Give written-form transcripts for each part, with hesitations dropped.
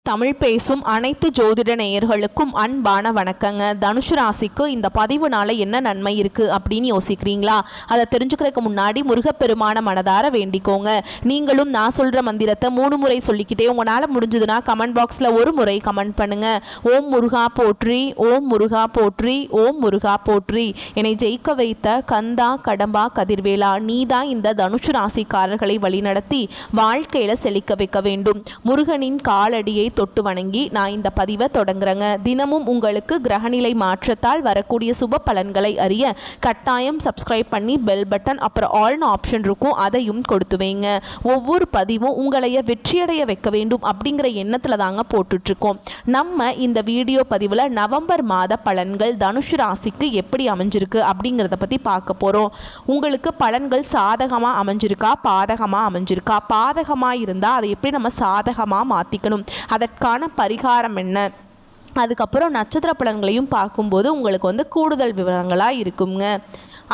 தமிழ் பேசும் அனைத்து ஜோதிட நேயர்களுக்கும் அன்பான வணக்கங்க. தனுசு ராசிக்கு இந்த பதிவுனால என்ன நன்மை இருக்கு அப்படின்னு யோசிக்கிறீங்களா? அதை தெரிஞ்சுக்கிறதுக்கு முன்னாடி முருகப்பெருமான மனதார வேண்டிக்கோங்க. நீங்களும் நான் சொல்ற மந்திரத்தை 3 முறை சொல்லிக்கிட்டே உங்களால் முடிஞ்சதுன்னா கமெண்ட் பாக்ஸில் ஒரு முறை கமெண்ட் பண்ணுங்க. ஓம் முருகா போற்றி, ஓம் முருகா போற்றி, ஓம் முருகா போற்றி. என்னை ஜெயிக்க வைத்த கந்தா கடம்பா கதிர்வேலா, நீதான் இந்த தனுசு ராசிக்காரர்களை வழிநடத்தி வாழ்க்கையில செழிக்க வைக்க வேண்டும். முருகனின் காலடியை தொட்டு வணங்கி நான் இந்த பதிவை தொடங்குறேங்க. தினமும் உங்களுக்கு கிரகநிலை மாற்றத்தால் வரக்கூடிய சுப பலன்களை அறிய கட்டாயம் சப்ஸ்கிரைப் பண்ணி பெல் பட்டன் அப்புறம் ஆல்னு ஆப்ஷன் இருக்கும், அதையும் கொடுத்து வைங்க. ஒவ்வொரு பதிவும் உங்களைய வெற்றியடைய வைக்க வேண்டும் அப்படிங்கிற எண்ணத்தில் தாங்க போட்டுட்ருக்கோம். நம்ம இந்த வீடியோ பதிவில் நவம்பர் மாத பலன்கள் தனுசு ராசிக்கு எப்படி அமைஞ்சிருக்கு அப்படிங்கிறத பற்றி பார்க்க போகிறோம். உங்களுக்கு பலன்கள் சாதகமாக அமைஞ்சிருக்கா பாதகமாக அமைஞ்சிருக்கா? பாதகமாக இருந்தால் அதை எப்படி நம்ம சாதகமாக மாற்றிக்கணும், அதற்கான பரிகாரம் என்ன, அதுக்கப்புறம் நட்சத்திர பலன்களையும் பார்க்கும்போது உங்களுக்கு கூடுதல் விவரங்களாக இருக்குங்க.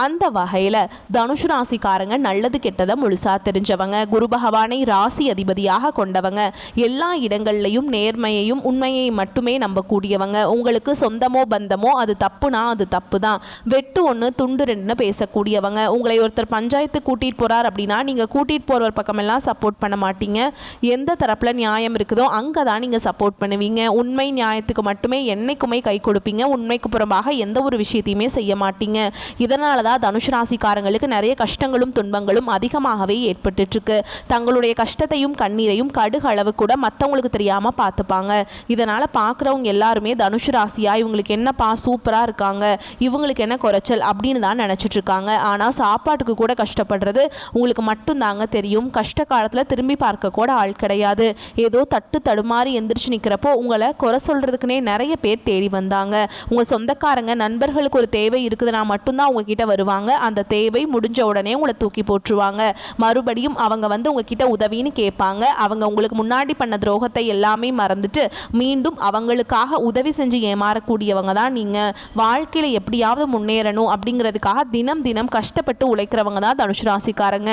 அந்த வகையில் தனுசு ராசிக்காரங்க நல்லது கெட்டதை முழுசாக தெரிஞ்சவங்க, குரு பகவானை ராசி அதிபதியாக கொண்டவங்க, எல்லா இடங்கள்லையும் நேர்மையையும் உண்மையை மட்டுமே நம்பக்கூடியவங்க. உங்களுக்கு சொந்தமோ பந்தமோ அது தப்புனா அது தப்பு தான், வெட்டு ஒன்று துண்டு ரெண்டுன்னு பேசக்கூடியவங்க. உங்களை ஒருத்தர் பஞ்சாயத்து கூட்டிகிட்டு போகிறார் அப்படின்னா நீங்கள் கூட்டிகிட்டு போகிறவர் பக்கமெல்லாம் சப்போர்ட் பண்ண மாட்டீங்க. எந்த தரப்பில் நியாயம் இருக்குதோ அங்கே தான் நீங்கள் சப்போர்ட் பண்ணுவீங்க. உண்மை நியாயத்துக்கு மட்டுமே என்னைக்குமே கை கொடுப்பீங்க. உண்மைக்கு புறம்பாக எந்த ஒரு விஷயத்தையுமே செய்ய மாட்டீங்க. இதனால தனுசு ராசிக்காரங்களுக்கு நிறைய கஷ்டங்களும் துன்பங்களும் அதிகமாகவே ஏற்பட்டு இருக்கு. தங்களுடைய கஷ்டத்தையும் கண்ணீரையும் கடுகு அளவு கூட மற்றவங்களுக்கு தெரியாம பார்த்துப்பாங்க. இதனால பார்க்குறவங்க எல்லாருமே தனுசு ராசியா இவங்களுக்கு என்னப்பா சூப்பரா இருக்காங்க, இவங்களுக்கு என்ன குறைச்சல் அப்படின்னு தான் நினைச்சிட்டு இருக்காங்க. ஆனா சாப்பாட்டுக்கு கூட கஷ்டப்படுறது உங்களுக்கு மட்டும்தாங்க தெரியும். கஷ்ட காலத்துல திரும்பி பார்க்க கூட ஆள் கிடையாது. ஏதோ தட்டு தடுமாறி எந்திரிச்சு நிற்கிறப்போ உங்களை குறை சொல்றதுக்குன்னே நிறைய பேர் தேடி வந்தாங்க. உங்க சொந்தக்காரங்க நண்பர்களுக்கு ஒரு தேவை இருக்குதுன்னா மட்டும்தான் உங்ககிட்ட வருவாங்க. அந்த தேவை முடிஞ்ச உடனே உங்களை தூக்கி போட்டுருவாங்க. மறுபடியும் அவங்க உங்ககிட்ட உதவின்னு கேட்பாங்க. அவங்க உங்களுக்கு முன்னாடி பண்ண துரோகத்தை எல்லாமே மறந்துட்டு மீண்டும் அவங்களுக்காக உதவி செஞ்சு ஏமாறக்கூடியவங்க தான் நீங்க. வாழ்க்கையில எப்படியாவது முன்னேறணும் அப்படிங்கிறதுக்காக தினம் தினம் கஷ்டப்பட்டு உழைக்கிறவங்க தான் தனுசு ராசிக்காரங்க.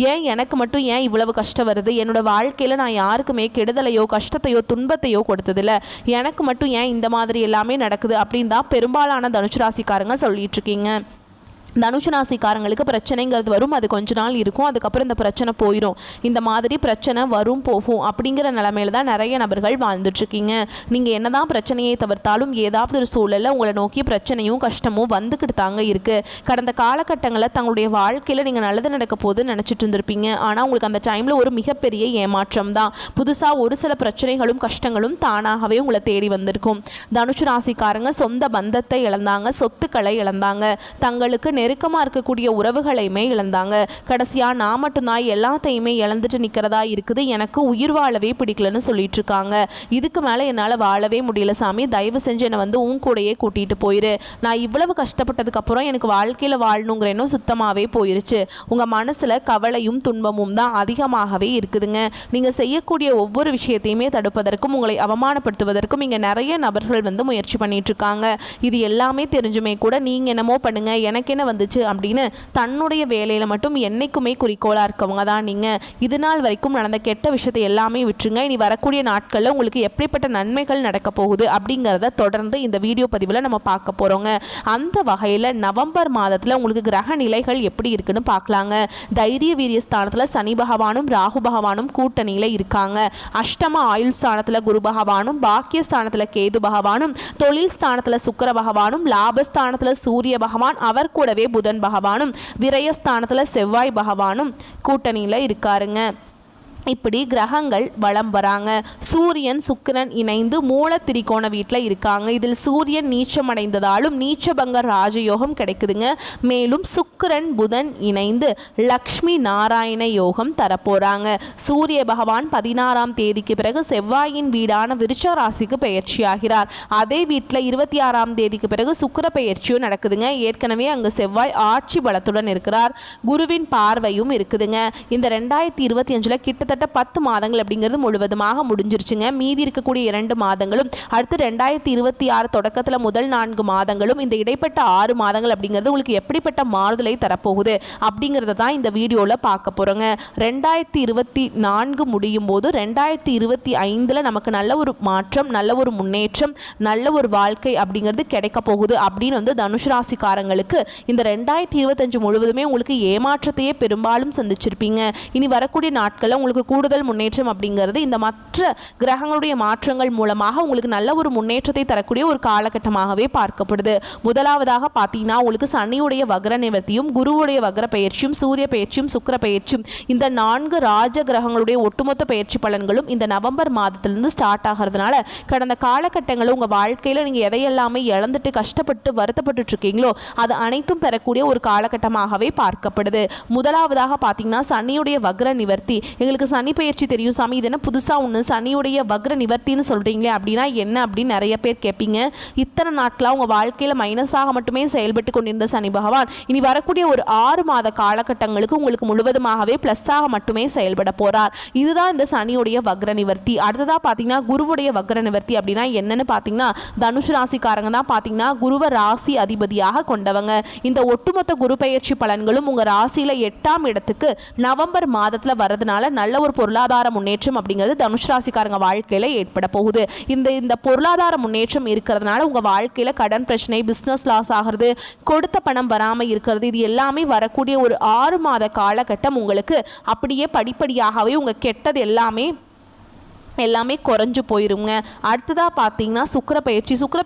ஏன் எனக்கு மட்டும் ஏன் இவ்வளவு கஷ்டம் வருது, என்னோட வாழ்க்கையில நான் யாருக்குமே கெடுதலையோ கஷ்டத்தையோ துன்பத்தையோ கொடுத்ததில்ல, எனக்கு மட்டும் ஏன் இந்த மாதிரி எல்லாமே நடக்குது அப்படின்னு தான் பெரும்பாலான தனுசு ராசிக்காரங்க சொல்லிட்டு இருக்கீங்க. தனுசு ராசிக்காரங்களுக்கு பிரச்சனைங்கிறது வரும், அது கொஞ்ச நாள் இருக்கும், அதுக்கப்புறம் இந்த பிரச்சனை போயிடும். இந்த மாதிரி பிரச்சனை வரும் போகும் அப்படிங்கிற நிலைமையில தான் நிறைய நபர்கள் வாழ்ந்துட்டுருக்கீங்க. நீங்கள் என்னதான் பிரச்சனையை தவிர்த்தாலும் ஏதாவது ஒரு சூழலில் உங்களை நோக்கி பிரச்சனையும் கஷ்டமும் வந்துக்கிட்டு தாங்க இருக்குது. கடந்த காலகட்டங்களில் தங்களுடைய வாழ்க்கையில் நீங்கள் நல்லது நடக்க போது நினச்சிட்டு இருந்திருப்பீங்க. ஆனால் உங்களுக்கு அந்த டைமில் ஒரு மிகப்பெரிய ஏமாற்றம் தான். புதுசாக ஒரு சில பிரச்சனைகளும் கஷ்டங்களும் தானாகவே உங்களை தேடி வந்திருக்கும். தனுசு ராசிக்காரங்க சொந்த பந்தத்தை இழந்தாங்க, சொத்துக்களை இழந்தாங்க, தங்களுக்கு நெருக்கமாக இருக்கக்கூடிய உறவுகளையுமே இழந்தாங்க. கடைசியாக நான் மட்டும்தான் எல்லாத்தையுமே இழந்துட்டு நிற்கிறதா இருக்குது, எனக்கு உயிர் வாழவே பிடிக்கலன்னு சொல்லிட்டு இருக்காங்க. இதுக்கு மேலே என்னால் வாழவே முடியல சாமி, தயவு செஞ்சு என்னை உன் கூடையே கூட்டிகிட்டு போயிரு. நான் இவ்வளவு கஷ்டப்பட்டதுக்கப்புறம் எனக்கு வாழ்க்கையில் வாழணுங்கிற எண்ணம் சுத்தமாகவே போயிருச்சு. உங்கள் மனசில் கவலையும் துன்பமும் தான் அதிகமாகவே இருக்குதுங்க. நீங்கள் செய்யக்கூடிய ஒவ்வொரு விஷயத்தையுமே தடுப்பதற்கும் உங்களை அவமானப்படுத்துவதற்கும் இங்கே நிறைய நபர்கள் முயற்சி பண்ணிட்டு இருக்காங்க. இது எல்லாமே தெரிஞ்சுமே கூட நீங்கள் என்னமோ பண்ணுங்க, எனக்கு என்ன வந்துச்சு அப்படின்னு தன்னுடைய வேலையில் மட்டும் என்னைக்குமே குறிக்கோளாக இருக்கவங்க தான் நீங்கள். இது நாள் வரைக்கும் நடந்த கெட்ட விஷயத்தை எல்லாமே விட்டுருங்க. இனி வரக்கூடிய நாட்களில் உங்களுக்கு எப்படிப்பட்ட நன்மைகள் நடக்க போகுது அப்படிங்கிறத தொடர்ந்து இந்த வீடியோ பதிவில் நம்ம பார்க்க போகிறோங்க. அந்த வகையில் நவம்பர் மாதத்தில் உங்களுக்கு கிரக நிலைகள் எப்படி இருக்குன்னு பார்க்கலாங்க. தைரிய வீரிய ஸ்தானத்தில் சனி பகவானும் ராகு பகவானும் கூட்டணியில் இருக்காங்க. அஷ்டம ஆயுள் ஸ்தானத்தில் குரு பகவானும், பாக்கிய ஸ்தானத்தில் கேது பகவானும், தொழில் ஸ்தானத்தில் சுக்கிர பகவானும், லாபஸ்தானத்தில் சூரிய பகவான், அவர் கூடவே புதன் பகவானும், விரயஸ்தானத்துல செவ்வாய் பகவானும் கூட்டணியில இருக்காருங்க. இப்படி கிரகங்கள் வலம் வராங்க. சூரியன் சுக்கிரன் இணைந்து மூல திரிகோண வீட்டில் இருக்காங்க. இதில் சூரியன் நீச்சமடைந்ததாலும் நீச்சபங்க ராஜயோகம் கிடைக்குதுங்க. மேலும் சுக்கிரன் புதன் இணைந்து லக்ஷ்மி நாராயண யோகம் தரப்போறாங்க. சூரிய பகவான் 16ஆம் தேதிக்கு பிறகு செவ்வாயின் வீடான விருச்ச ராசிக்கு பெயர்ச்சியாகிறார். அதே வீட்டில் 26ஆம் தேதிக்கு பிறகு சுக்கிர பெயர்ச்சியும் நடக்குதுங்க. ஏற்கனவே அங்கு செவ்வாய் ஆட்சி பலத்துடன் இருக்கிறார். குருவின் பார்வையும் இருக்குதுங்க. இந்த 2025 கிட்ட கிட்டத்தட்ட 10 மாதங்கள் அப்படிங்கிறது முழுவதுமாக முடிஞ்சிருச்சுங்க. மீதி இருக்கக்கூடிய 2 மாதங்களும் அடுத்து 2026 தொடக்கத்தில் முதல் 4 மாதங்களும் இந்த இடைப்பட்ட 6 மாதங்கள் அப்படிங்கிறது உங்களுக்கு எப்படிப்பட்ட மாறுதலை தரப்போகுது அப்படிங்கிறத தான் இந்த வீடியோவில் பார்க்க போகிறோங்க. 2024 முடியும் போது 2025 நமக்கு நல்ல ஒரு மாற்றம், நல்ல ஒரு முன்னேற்றம், நல்ல ஒரு வாழ்க்கை அப்படிங்கிறது கிடைக்க போகுது அப்படின்னு வந்து தனுஷ் ராசிக்காரங்களுக்கு இந்த 2025 முழுவதுமே உங்களுக்கு ஏமாற்றத்தையே பெரும்பாலும் சந்திச்சிருப்பீங்க. இனி வரக்கூடிய நாட்களில் உங்களுக்கு கூடுதல் முன்னேற்றம் அப்படிங்கிறது இந்த மற்ற கிரகங்களுடைய மாற்றங்கள் மூலமாக உங்களுக்கு நல்ல ஒரு முன்னேற்றத்தை தரக்கூடிய ஒரு காலகட்டமாகவே பார்க்கப்படுது. முதலாவதாக பார்த்தீங்கன்னா உங்களுக்கு சனியுடைய வக்ர நிவர்த்தியும், குருவுடைய வக்ர பயிற்சியும், சூரிய பயிற்சியும், சுக்கிர பயிற்சியும், இந்த 4 ராஜ கிரகங்களுடைய ஒட்டுமொத்த பயிற்சி பலன்களும் இந்த நவம்பர் மாதத்திலிருந்து ஸ்டார்ட் ஆகிறதுனால கடந்த காலகட்டங்களில் உங்கள் வாழ்க்கையில் நீங்கள் எதையெல்லாமே இழந்துட்டு கஷ்டப்பட்டு வருத்தப்பட்டு இருக்கீங்களோ அது அனைத்தும் பெறக்கூடிய ஒரு காலகட்டமாகவே பார்க்கப்படுது. முதலாவதாக பார்த்தீங்கன்னா சனியுடைய வக்ர நிவர்த்தி. எங்களுக்கு சனி பயிற்சி தெரியும் சாமி, இது என்ன புதுசாக ஒன்று, சனியுடைய வக்ர நிவர்த்தின்னு சொல்கிறீங்களே அப்படின்னா என்ன அப்படின்னு நிறைய பேர் கேட்பீங்க. இத்தனை நாட்களாக உங்கள் வாழ்க்கையில் மைனஸாக மட்டுமே செயல்பட்டு கொண்டிருந்த சனி பகவான் இனி வரக்கூடிய ஒரு 6 மாத காலகட்டங்களுக்கு உங்களுக்கு முழுவதுமாகவே ப்ளஸ்ஸாக மட்டுமே செயல்பட போகிறார். இதுதான் இந்த சனியுடைய வக்ர நிவர்த்தி. அடுத்ததாக பார்த்தீங்கன்னா குருவுடைய வக்ர நிவர்த்தி அப்படின்னா என்னன்னு பார்த்தீங்கன்னா தனுஷ் ராசிக்காரங்க தான் பார்த்தீங்கன்னா குருவை ராசி அதிபதியாக கொண்டவங்க. இந்த ஒட்டுமொத்த குரு பயிற்சி பலன்களும் உங்கள் ராசியில் 8ஆம் இடத்துக்கு நவம்பர் மாதத்தில் வரதுனால நல்ல ஒரு பொருளாதார முன்னேற்றம் அப்படிங்கிறது தனுஷ் ராசிக்காரங்க வாழ்க்கையில் ஏற்பட போகுது. இந்த பொருளாதார முன்னேற்றம் இருக்கிறதுனால உங்கள் வாழ்க்கையில் கடன் பிரச்சனை, பிஸ்னஸ் லாஸ் ஆகிறது, கொடுத்த பணம் வராமல் இருக்கிறது, இது எல்லாமே வரக்கூடிய ஒரு 6 மாத காலகட்டம் உங்களுக்கு அப்படியே படிப்படியாகவே உங்கள் கெட்டது எல்லாமே குறைஞ்சு போயிருங்க. அடுத்ததாக பார்த்தீங்கன்னா சுக்கிர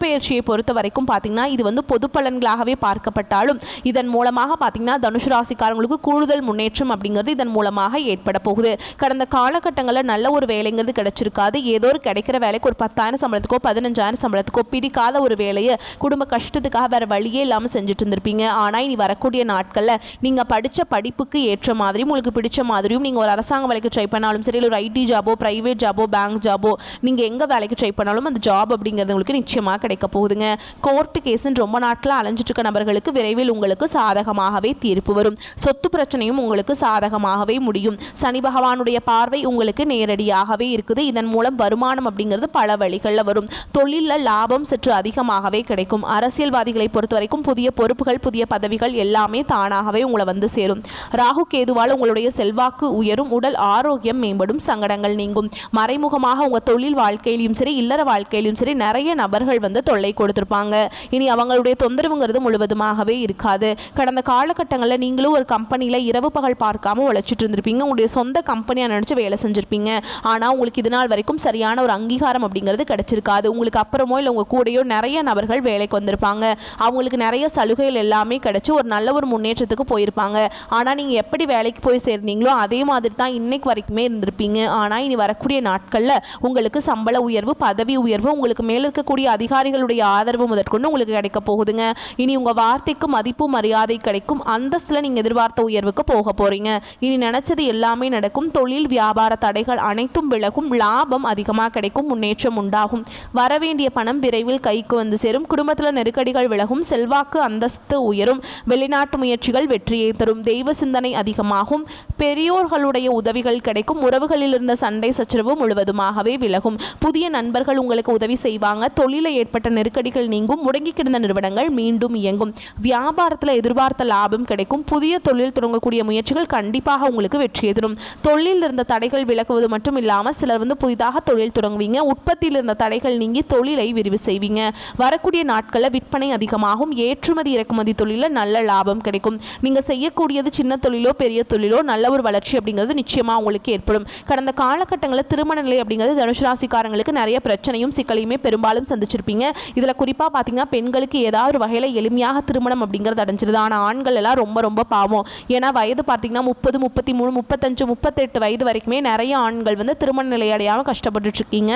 பயிற்சியை பொறுத்த வரைக்கும் பார்த்தீங்கன்னா இது வந்து பொது பலன்களாகவே பார்க்கப்பட்டாலும் இதன் மூலமாக பார்த்தீங்கன்னா தனுஷ் ராசிக்காரங்களுக்கு கூடுதல் முன்னேற்றம் அப்படிங்கிறது இதன் மூலமாக ஏற்பட போகுது. கடந்த காலகட்டங்களில் நல்ல ஒரு வேலைங்கிறது கிடைச்சிருக்காது. ஏதோ ஒரு கிடைக்கிற வேலைக்கு ஒரு 10,000 சம்பளத்துக்கோ 15,000 சம்பளத்துக்கோ பிடிக்காத ஒரு வேலையை குடும்ப கஷ்டத்துக்காக வேறு வழியே இல்லாமல் செஞ்சுட்டு இருந்திருப்பீங்க. ஆனால் இனி வரக்கூடிய நாட்களில் நீங்கள் படித்த படிப்புக்கு ஏற்ற மாதிரியும் உங்களுக்கு பிடிச்ச மாதிரியும் நீங்கள் ஒரு அரசாங்க வேலைக்கு ட்ரை பண்ணாலும் சரி, ஒரு ஐடி ஜாபோ, ப்ரைவேட் ஜாபோ, பேங்க் ஜாபோ, நீங்கள் எங்கே வேலைக்கு ட்ரை பண்ணாலும் அந்த ஜாப் அப்படிங்கிறது உங்களுக்கு நிச்சயமாக கிடைக்க போகுதுங்க. கோர்ட்டு கேஸுன்னு ரொம்ப நாட்களில் அலைஞ்சிட்டு இருக்க நபர்களுக்கு விரைவில் உங்களுக்கு சாதகமாகவே தீர்ப்பு வரும். சொத்து பிரச்சனையும் உங்களுக்கு சாதகமாகவே முடியும். சனி பகவானுடைய பார்வை உங்களுக்கு நேரடியாகவே இருக்குது. இதன் மூலம் வருமானம் அப்படிங்கிறது பல வழிகளில் வரும். தொழிலில் லாபம் சற்று அதிகமாகவே கிடைக்கும். அரசியல்வாதிகளை பொறுத்த வரைக்கும் புதிய பொறுப்புகள், புதிய பதவிகள் எல்லாமே தானாகவே உங்களை வந்து சேரும். ராகு கேதுவால் உங்களுடைய செல்வாக்கு உயரும், உடல் ஆரோக்கியம் மேம்படும், சங்கடங்கள் நீங்கும். மறைமுகமாக உங்கள் தொழில் வாழ்க்கையிலும் சரி, இல்லற வாழ்க்கையிலும் சரி நிறைய நபர்கள் வந்து தொல்லை கொடுத்துருப்பாங்க. இனி அவங்களுடைய தொந்தரவுங்கிறது முழுவதுமாகவே இருக்காது. கடந்த காலகட்டங்களில் நீங்களும் ஒரு கம்பெனியில் இரவு பகல் பார்க்காம உழைச்சிட்டு இருந்திருப்பீங்க. உங்களுடைய சொந்த கம்பெனியாக நினச்சி வேலை செஞ்சுருப்பீங்க. ஆனால் உங்களுக்கு இது நாள் வரைக்கும் சரியான ஒரு அங்கீகாரம் அப்படிங்கிறது கிடைச்சிருக்காது. உங்களுக்கு அப்புறமோ இல்லை உங்கள் கூடயோ நிறைய நபர்கள் வேலைக்கு வந்திருப்பாங்க. அவங்களுக்கு நிறைய சலுகைகள் எல்லாமே கிடைச்சி ஒரு நல்ல ஒரு முன்னேற்றத்துக்கு போயிருப்பாங்க. ஆனால் நீங்கள் எப்படி வேலைக்கு போய் சேர்ந்தீங்களோ அதே மாதிரி தான் இன்னைக்கு வரைக்குமே இருந்திருப்பீங்க. ஆனால் இனி வரக்கூடிய நாட்களில் உங்களுக்கு சம்பள உயர்வு, பதவி உயர்வு, உங்களுக்கு மேல் இருக்கக்கூடிய அதிகாரிகளுடைய ஆதரவு முதற்கொண்டு உங்களுக்கு கிடைக்க போகுதுங்க. இனி உங்கள் வார்த்தைக்கு மதிப்பு மரியாதை கிடைக்கும். அந்தஸ்தில் நீங்கள் எதிர்பார்த்த உயர்வுக்கு போக போகிறீங்க. இனி நினச்சது எல்லாமே நடக்கும். தொழில் வியாபார தடைகள் அனைத்தும் விலகும். லாபம் அதிகமாக கிடைக்கும். முன்னேற்றம் உண்டாகும். வரவேண்டிய பணம் விரைவில் கைக்கு வந்து சேரும். குடும்பத்தில் நெருக்கடிகள் விலகும். செல்வாக்கு அந்தஸ்து உயரும். வெளிநாட்டு முயற்சிகள் வெற்றியை தரும். தெய்வ சிந்தனை அதிகமாகும். பெரியோர்களுடைய உதவிகள் கிடைக்கும். உறவுகளில் இருந்த சண்டை சச்சரவு முழுவதுமாகவே விலகும். புதிய நண்பர்கள் உங்களுக்கு உதவி செய்வாங்க. தொழிலில் ஏற்பட்ட நெருக்கடிகள் நீங்கும். முடங்கி கிடந்த நிறுவனங்கள் மீண்டும் இயங்கும். வியாபாரத்தில் எதிர்பார்த்த லாபம் கிடைக்கும். புதிய தொழில் தொடங்கக்கூடிய முயற்சிகள் கண்டிப்பாக உங்களுக்கு வெற்றியை தரும். தொழிலில் இருந்த தடைகள் விலகுவது மட்டும் இல்லாமல் சிலர் வந்து புதிதாக தொழில் தொடங்குவீங்க. உற்பத்தியில் இருந்த தடைகள் நீங்கி தொழிலை விரிவு செய்வீங்க. வரக்கூடிய நாட்களில் விற்பனை அதிகமாகும். ஏற்றுமதி இறக்குமதி தொழிலில் நல்ல லாபம் கிடைக்கும். நீங்கள் செய்யக்கூடியது சின்ன தொழிலோ பெரிய தொழிலோ நல்ல ஒரு வளர்ச்சி அப்படிங்கிறது நிச்சயமாக உங்களுக்கு ஏற்படும். கடந்த காலகட்டங்களில் திருமண நிலை அப்படிங்கிறது தனுஷ் ராசிக்காரங்களுக்கு நிறைய பிரச்சனையும் சிக்கலையுமே பெரும்பாலும் சந்திச்சிருப்பீங்க. இதில் குறிப்பாக பார்த்தீங்கன்னா பெண்களுக்கு ஏதாவது ஒரு வகையில் எளிமையாக திருமணம் அப்படிங்கிறது அடைஞ்சிருது. ஆனால் ஆண்கள் எல்லாம் ரொம்ப ரொம்ப பாவம். ஏன்னா வயது பார்த்தீங்கன்னா 30, 33, 35, 38 வயது வரைக்குமே நிறைய ஆண்கள் வந்து திருமண நிலை அடையாமல் கஷ்டப்பட்டுட்டு இருக்கீங்க.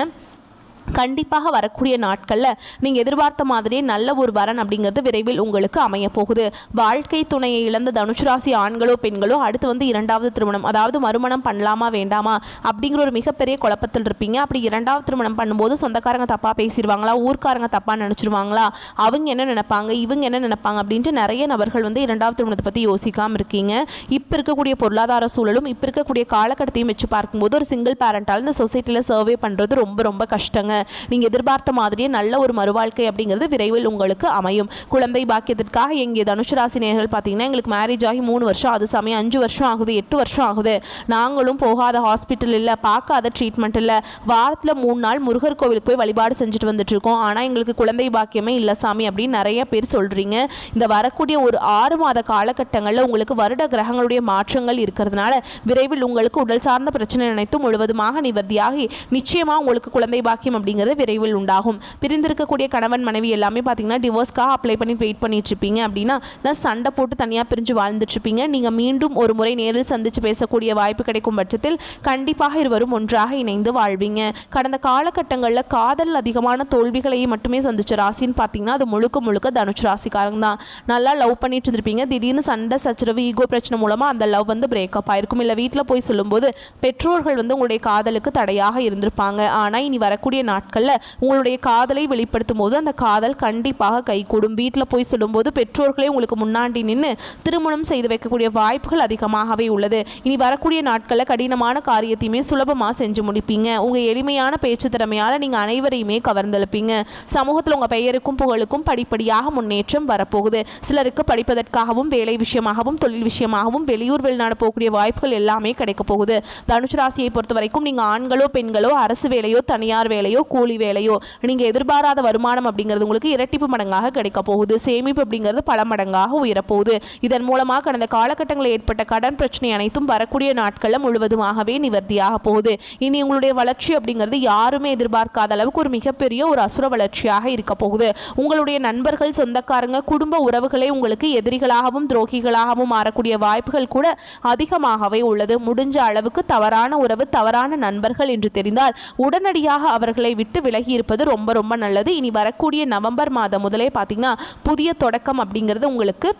கண்டிப்பாக வரக்கூடிய நாட்களில் நீங்கள் எதிர்பார்த்த மாதிரியே நல்ல ஒரு வரன் அப்படிங்கிறது விரைவில் உங்களுக்கு அமைய போகுது. வாழ்க்கை துணையை இழந்த தனுசு ராசி ஆண்களோ பெண்களோ அடுத்து இரண்டாவது திருமணம், அதாவது மறுமணம் பண்ணலாமா வேண்டாமா அப்படிங்கிற ஒரு மிகப்பெரிய குழப்பத்தில் இருப்பீங்க. அப்படி இரண்டாவது திருமணம் பண்ணும்போது சொந்தக்காரங்க தப்பாக பேசிடுவாங்களா, ஊர்க்காரங்க தப்பாக நினச்சிருவாங்களா, அவங்க என்ன நினைப்பாங்க, இவங்க என்ன நினைப்பாங்க அப்படின்ட்டு நிறைய நபர்கள் இரண்டாவது திருமணத்தை பற்றி யோசிக்காமல் இருக்கீங்க. இப்போ இருக்கக்கூடிய பொருளாதார சூழலும் இப்போ இருக்கக்கூடிய காலகட்டத்தையும் வச்சு பார்க்கும்போது ஒரு சிங்கிள் பேரண்டால் இந்த சொசைட்டியில் சர்வே பண்ணுறது ரொம்ப ரொம்ப கஷ்டங்க. நீங்கள் எதிர்பார்த்த மாதிரியே நல்ல ஒரு மறுவாழ்க்கை அப்படிங்கிறது விரைவில் உங்களுக்கு அமையும். குழந்தை பாக்கியத்திற்காக எங்கே தனுசு ராசி நேயர்கள் பார்த்தீங்கன்னா, எங்களுக்கு மேரேஜ் ஆகி 3 வருஷம், அது சமயம் 5 வருஷம் ஆகுது, 8 வருஷம் ஆகுது, நாங்களும் போகாத ஹாஸ்பிட்டல் இல்லை, பார்க்காத ட்ரீட்மெண்ட் இல்லை, வாரத்தில் 3 நாள் முருகர் கோவிலுக்கு போய் வழிபாடு செஞ்சுட்டு வந்துட்டு இருக்கோம், ஆனால் எங்களுக்கு குழந்தை பாக்கியமே இல்லை சாமி அப்படின்னு நிறைய பேர் சொல்கிறீங்க. இந்த வரக்கூடிய ஒரு 6 மாத காலகட்டங்களில் உங்களுக்கு வருட கிரகங்களுடைய மாற்றங்கள் இருக்கிறதுனால விரைவில் உங்களுக்கு உடல் சார்ந்த பிரச்சனை அனைத்தும் முழுவதுமாக நிவர்த்தியாகி நிச்சயமாக உங்களுக்கு குழந்தை பாக்கியம் அப்படிங்கிறது விரைவில் உண்டாகும். பிரிந்திருக்கக்கூடிய கணவன் மனைவி எல்லாமே பார்த்தீங்கன்னா டிவோர்ஸ்க்காக அப்ளை பண்ணி வெயிட் பண்ணிட்டு இருப்பீங்க. அப்படின்னா சண்டை போட்டு தனியாக பிரிஞ்சு வாழ்ந்துட்டு இருப்பீங்க. நீங்கள் மீண்டும் ஒரு முறை நேரில் சந்தித்து பேசக்கூடிய வாய்ப்பு கிடைக்கும் பட்சத்தில் கண்டிப்பாக இருவரும் ஒன்றாக இணைந்து வாழ்வீங்க. கடந்த காலகட்டங்களில் காதல் அதிகமான தோல்விகளை மட்டுமே சந்திச்ச ராசின்னு பார்த்தீங்கன்னா அது முழுக்க முழுக்க தனுசு ராசிக்காரங்க தான். நல்லா லவ் பண்ணிட்டு இருந்திருப்பீங்க, திடீர்னு சண்டை சச்சரவு ஈகோ பிரச்சனை மூலமாக அந்த லவ் பிரேக்கப் ஆயிருக்கும். இல்லை வீட்டில் போய் சொல்லும்போது பெற்றோர்கள் உங்களுடைய காதலுக்கு தடையாக இருந்திருப்பாங்க. ஆனால் இனி வரக்கூடிய நாட்களில் உங்களுடைய காதலை வெளிப்படுத்தும் போது அந்த காதல் கண்டிப்பாக கைகூடும். வீட்டில் போய் சொல்லும்போது பெற்றோர்களே உங்களுக்கு முன்னாடி நின்று திருமணம் செய்து வைக்கக்கூடிய வாய்ப்புகள் அதிகமாகவே உள்ளது. இனி வரக்கூடிய நாட்களில் கடினமான காரியத்தையுமே சுலபமாக செஞ்சு முடிப்பீங்க. உங்கள் எளிமையான பேச்சு திறமையால் நீங்கள் அனைவரையுமே கவர்ந்தெழுப்பீங்க. சமூகத்தில் உங்கள் பெயருக்கும் புகழுக்கும் படிப்படியாக முன்னேற்றம் வரப்போகுது. சிலருக்கு படிப்பதற்காகவும் வேலை விஷயமாகவும் தொழில் விஷயமாகவும் வெளியூர் வெளிநாடு போகக்கூடிய வாய்ப்புகள் எல்லாமே கிடைக்க போகுது. தனுசு ராசியை பொறுத்த வரைக்கும் நீங்கள் ஆண்களோ பெண்களோ அரசு வேலையோ தனியார் வேலையோ கூலி வேலையோ நீங்கள் எதிர்பாராத வருமானம் அப்படிங்கிறது உங்களுக்கு இரட்டிப்பு மடங்காக கிடைக்க போகுது. சேமிப்பு அப்படிங்கிறது பல மடங்காக உயரப்போகுது. இதன் மூலமாக கடந்த காலகட்டங்களில் ஏற்பட்ட கடன் பிரச்சனை அனைத்தும் வரக்கூடிய நாட்களில் முழுவதுமாகவே நிவர்த்தியாக போகுது. இனி உங்களுடைய வளர்ச்சி அப்படிங்கிறது யாருமே எதிர்பார்க்காத அளவுக்கு ஒரு மிகப்பெரிய ஒரு அசுர வளர்ச்சியாக இருக்க போகுது. உங்களுடைய நண்பர்கள், சொந்தக்காரங்க, குடும்ப உறவுகளே உங்களுக்கு எதிரிகளாகவும் துரோகிகளாகவும் மாறக்கூடிய வாய்ப்புகள் கூட அதிகமாகவே உள்ளது. முடிஞ்ச அளவுக்கு தவறான உறவு, தவறான நண்பர்கள் என்று தெரிந்தால் உடனடியாக அவர்களை விட்டு விலகி இருப்பது ரொம்ப ரொம்ப நல்லது. இனி வரக்கூடிய நவம்பர் மாதம் முதலே பார்த்தீங்கன்னா புதிய தொடக்கம் அப்படிங்கிறது உங்களுக்கு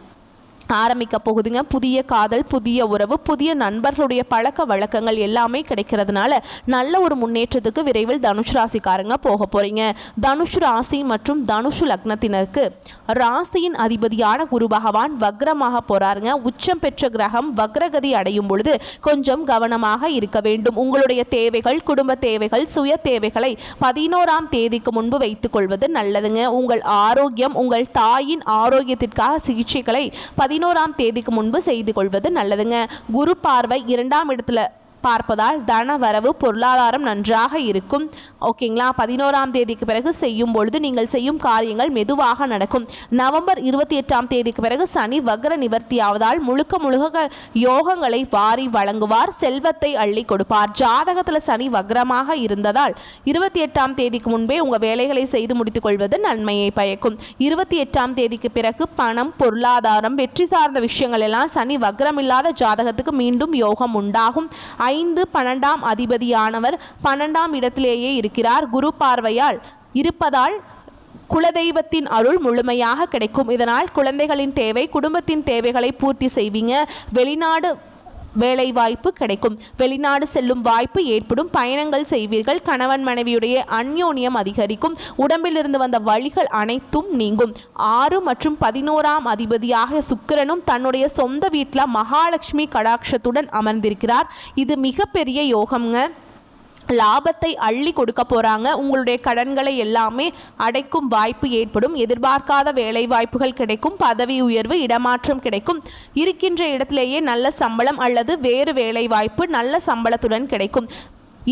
ஆரம்பிக்க போகுதுங்க. புதிய காதல், புதிய உறவு, புதிய நண்பர்களுடைய பழக்க வழக்கங்கள் எல்லாமே கிடைக்கிறதுனால நல்ல ஒரு முன்னேற்றத்துக்கு விரைவில் தனுஷ் ராசிக்காரங்க போக போறீங்க. தனுஷ் ராசி மற்றும் தனுஷ் லக்னத்தினருக்கு ராசியின் அதிபதியான குரு பகவான் வக்ரமாக போறாருங்க. உச்சம் பெற்ற கிரகம் வக்ரகதி அடையும் பொழுது கொஞ்சம் கவனமாக இருக்க வேண்டும். உங்களுடைய தேவைகள், குடும்ப தேவைகள், சுய தேவைகளை 11ஆம் தேதிக்கு முன்பு வைத்துக் கொள்வது நல்லதுங்க. உங்கள் ஆரோக்கியம், உங்கள் தாயின் ஆரோக்கியத்திற்காக சிகிச்சைகளை 11ஆம் தேதிக்கு முன்பு செய்து கொள்வது நல்லதுங்க. குரு பார்வை 2ஆம் இடத்துல பார்ப்பதால் தன வரவு, பொருளாதாரம் நன்றாக இருக்கும். ஓகேங்களா? 11ஆம் தேதிக்கு பிறகு செய்யும் பொழுது நீங்கள் செய்யும் காரியங்கள் மெதுவாக நடக்கும். நவம்பர் 28ஆம் தேதிக்கு பிறகு சனி வக்ர நிவர்த்தியாவதால் முழுக்க யோகங்களை வாரி வழங்குவார், செல்வத்தை அள்ளி கொடுப்பார். ஜாதகத்தில் சனி வக்ரமாக இருந்ததால் 28ஆம் தேதிக்கு முன்பே உங்கள் வேலைகளை செய்து முடித்துக் கொள்வது நன்மையை பயக்கும். 28ஆம் தேதிக்கு பிறகு பணம், பொருளாதாரம், வெற்றி சார்ந்த விஷயங்கள் எல்லாம் சனி வக்ரம் இல்லாத ஜாதகத்துக்கு மீண்டும் யோகம் உண்டாகும். 5, 12ஆம் அதிபதியானவர் 12ஆம் இடத்திலேயே இருக்கிறார். குரு பார்வையால் இருப்பதால் குலதெய்வத்தின் அருள் முழுமையாக கிடைக்கும். இதனால் குழந்தைகளின் தேவை, குடும்பத்தின் தேவைகளை பூர்த்தி செய்வீங்க. வெளிநாடு வேலை வாய்ப்பு கிடைக்கும். வெளிநாடு செல்லும் வாய்ப்பு ஏற்படும். பயணங்கள் செய்வீர்கள். கணவன் மனைவியுடைய அந்யோன்யம் அதிகரிக்கும். உடம்பிலிருந்து வந்த வலிகள் அனைத்தும் நீங்கும். 6 மற்றும் 11ஆம் அதிபதியாக சுக்கிரனும் தன்னுடைய சொந்த வீட்டில் மகாலட்சுமி கடாட்சத்துடன் அமர்ந்திருக்கிறார். இது மிகப்பெரிய யோகம்ங்க. லாபத்தை அள்ளி கொடுக்க போகிறாங்க. உங்களுடைய கடன்களை எல்லாமே அடைக்கும் வாய்ப்பு ஏற்படும். எதிர்பார்க்காத வேலை வாய்ப்புகள் கிடைக்கும். பதவி உயர்வு, இடமாற்றம் கிடைக்கும். இருக்கின்ற இடத்திலேயே நல்ல சம்பளம் அல்லது வேறு வேலை வாய்ப்பு நல்ல சம்பளத்துடன் கிடைக்கும்.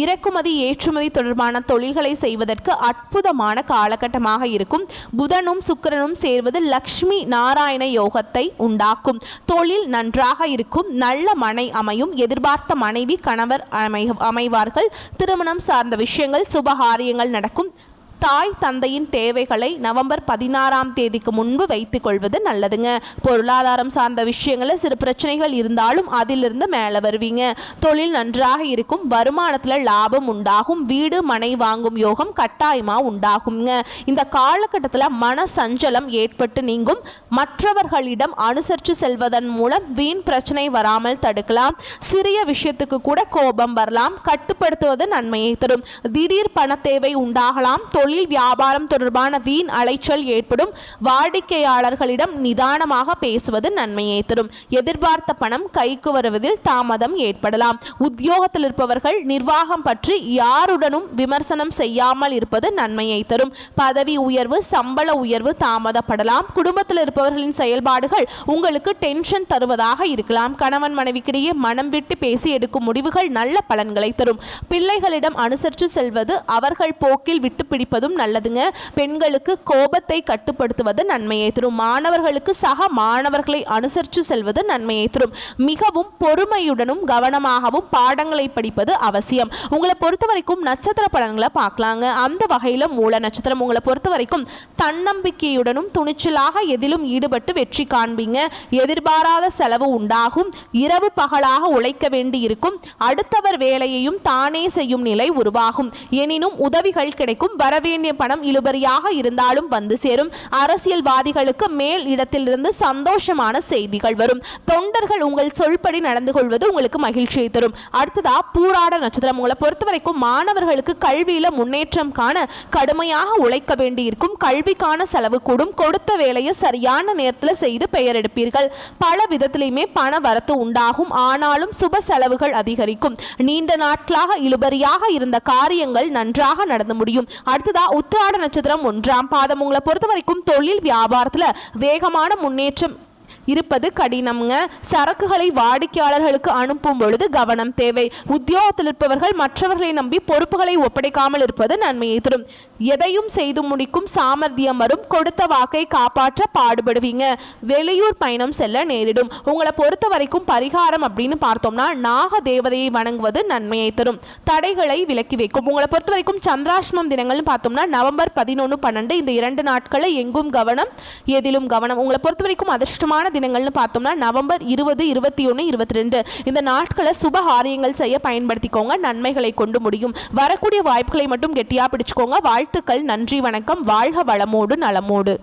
இறக்குமதி ஏற்றுமதி தொடர்பான தொழில்களை செய்வதற்கு அற்புதமான காலகட்டமாக இருக்கும். புதனும் சுக்கிரனும் சேர்வது லக்ஷ்மி நாராயண யோகத்தை உண்டாக்கும். தொழில் நன்றாக இருக்கும். நல்ல மனை அமையும். எதிர்பார்த்த மனைவி, கணவர் அமைவார்கள். திருமணம் சார்ந்த விஷயங்கள், சுபகாரியங்கள் நடக்கும். தாய் தந்தையின் தேவைகளை நவம்பர் 16ஆம் தேதிக்கு முன்பு வைத்துக் கொள்வது நல்லதுங்க. பொருளாதாரம் சார்ந்த விஷயங்களில் சிறு பிரச்சனைகள் இருந்தாலும் அதிலிருந்து மேலே வருவீங்க. தொழில் நன்றாக இருக்கும். வருமானத்தில் லாபம் உண்டாகும். வீடு மனை வாங்கும் யோகம் கட்டாயமாக உண்டாகுங்க. இந்த காலகட்டத்தில் மன சஞ்சலம் ஏற்பட்டு நீங்கும். மற்றவர்களிடம் அனுசரித்து செல்வதன் மூலம் வீண் பிரச்சனை வராமல் தடுக்கலாம். சிறிய விஷயத்துக்கு கூட கோபம் வரலாம். கட்டுப்படுத்துவது நன்மையை தரும். திடீர் பண தேவை உண்டாகலாம். தொழில் வியாபாரம் தொடர்பான வீண் அலைச்சல் ஏற்படும். வாடிக்கையாளர்களிடம் நிதானமாக பேசுவது நன்மையை தரும். எதிர்பார்த்த பணம் கைக்கு வருவதில் தாமதம் ஏற்படலாம். உத்தியோகத்தில் இருப்பவர்கள் நிர்வாகம் பற்றி யாருடனும் விமர்சனம் செய்யாமல் இருப்பது நன்மையை தரும். பதவி உயர்வு சம்பள உயர்வு தாமதப்படலாம். குடும்பத்தில் இருப்பவர்களின் செயல்பாடுகள் உங்களுக்கு டென்ஷன் தருவதாக இருக்கலாம். கணவன் மனைவிக்கிடையே மனம் விட்டு பேசி எடுக்கும் முடிவுகள் நல்ல பலன்களை தரும். பிள்ளைகளிடம் அனுசரித்து செல்வது அவர்கள் போக்கில் விட்டு பிடிப்பதும் நல்லதுங்க. பெண்களுக்கு கோபத்தை கட்டுப்படுத்துவது நன்மையை தரும். மாணவர்களுக்கு சக மாணவர்களை அனுசரித்து செல்வது நன்மையை தரும். மிகவும் பொறுமையுடனும் கவனமாகவும் பாடங்களை படிப்பது அவசியம். உங்களை பொறுத்த வரைக்கும் நட்சத்திர பலன்களை பார்க்கலாங்க. அந்த வகையில் மூல நட்சத்திரம் உங்களை பொறுத்த வரைக்கும் தன்னம்பிக்கையுடனும் துணிச்சலாக எதிலும் ஈடுபட்டு வெற்றி காண்பீங்க. எதிர்பாராத செலவு உண்டாகும். இரவு பகலாக உழைக்க வேண்டி இருக்கும். அடுத்தவர் வேலையையும் தானே செய்யும் நிலை உருவாகும். எனினும் உதவிகள் கிடைக்கும். வரவேண்டிய பணம் இழுபறியாக இருந்தாலும் வந்து சேரும். அரசியல்வாதிகளுக்கு மேல் இடத்திலிருந்து சந்தோஷமான செய்திகள் வரும். தொண்டர்கள் உங்கள் சொல்படி நடந்து கொள்வது உங்களுக்கு மகிழ்ச்சியை தரும். அடுத்ததா பூராட நட்சத்திரம் உங்களை பொறுத்த வரைக்கும் மாணவர்களுக்கு கல்வியில முன்னேற்றம் காண கடுமையாக உழைக்க வேண்டி இருக்கும். கல்விக்கான செலவு கூடும். கொடுத்த வேலையை சரியான நேரத்தில் செய்து பெயர் எடுப்பீர்கள். பல விதத்திலுமே பண வரத்து உண்டாகும். ஆனாலும் சுப செலவுகள் அதிகரிக்கும். நீண்ட நாட்களாக இழுபறியாக இருந்த காரியங்கள் நன்றாக நடந்து முடியும். அடுத்ததா உத்திராட நட்சத்திரம் 1ஆம் பாதம் உங்களை பொறுத்த வரைக்கும் தொழில் வியாபாரத்தில் வேகமான முன்னேற்றம் இருப்பது கடினம்ங்க. சரக்குகளை வாடிக்கையாளர்களுக்கு அனுப்பும் பொழுது கவனம் தேவை. உத்தியோகத்தில் இருப்பவர்கள் மற்றவர்களை நம்பி பொறுப்புகளை ஒப்படைக்காமல் இருப்பது நன்மையை தரும். எதையும் செய்து முடிக்கும் சாமர்த்தியம் வரும். கொடுத்த வாக்கை காப்பாற்ற பாடுபடுவீங்க. வெளியூர் பயணம் செல்ல நேரிடும். உங்களை பொறுத்த வரைக்கும் பரிகாரம் அப்படின்னு பார்த்தோம்னா நாக தேவதையை வணங்குவது நன்மையை தரும். தடைகளை விலக்கி வைக்கும். உங்களை பொறுத்த வரைக்கும் சந்திராஷ்டமம் தினங்கள்னு பார்த்தோம்னா நவம்பர் 11, 12 இந்த 2 நாட்களில் எங்கும் கவனம் எதிலும் கவனம். உங்களை பொறுத்த வரைக்கும் அதிர்ஷ்டமான தினங்கள்னு பார்த்தோம்னா நவம்பர் 20, 21, 22 இந்த நாட்களை சுப காரியங்கள் செய்ய பயன்படுத்திக்கோங்க. நன்மைகளை கொண்டு முடியும். வரக்கூடிய வாய்ப்புகளை மட்டும் கெட்டியா பிடிச்சுக்கோங்க. வாழ்த்துக்கள். நன்றி, வணக்கம். வாழ்க வளமோடு நலமோடு.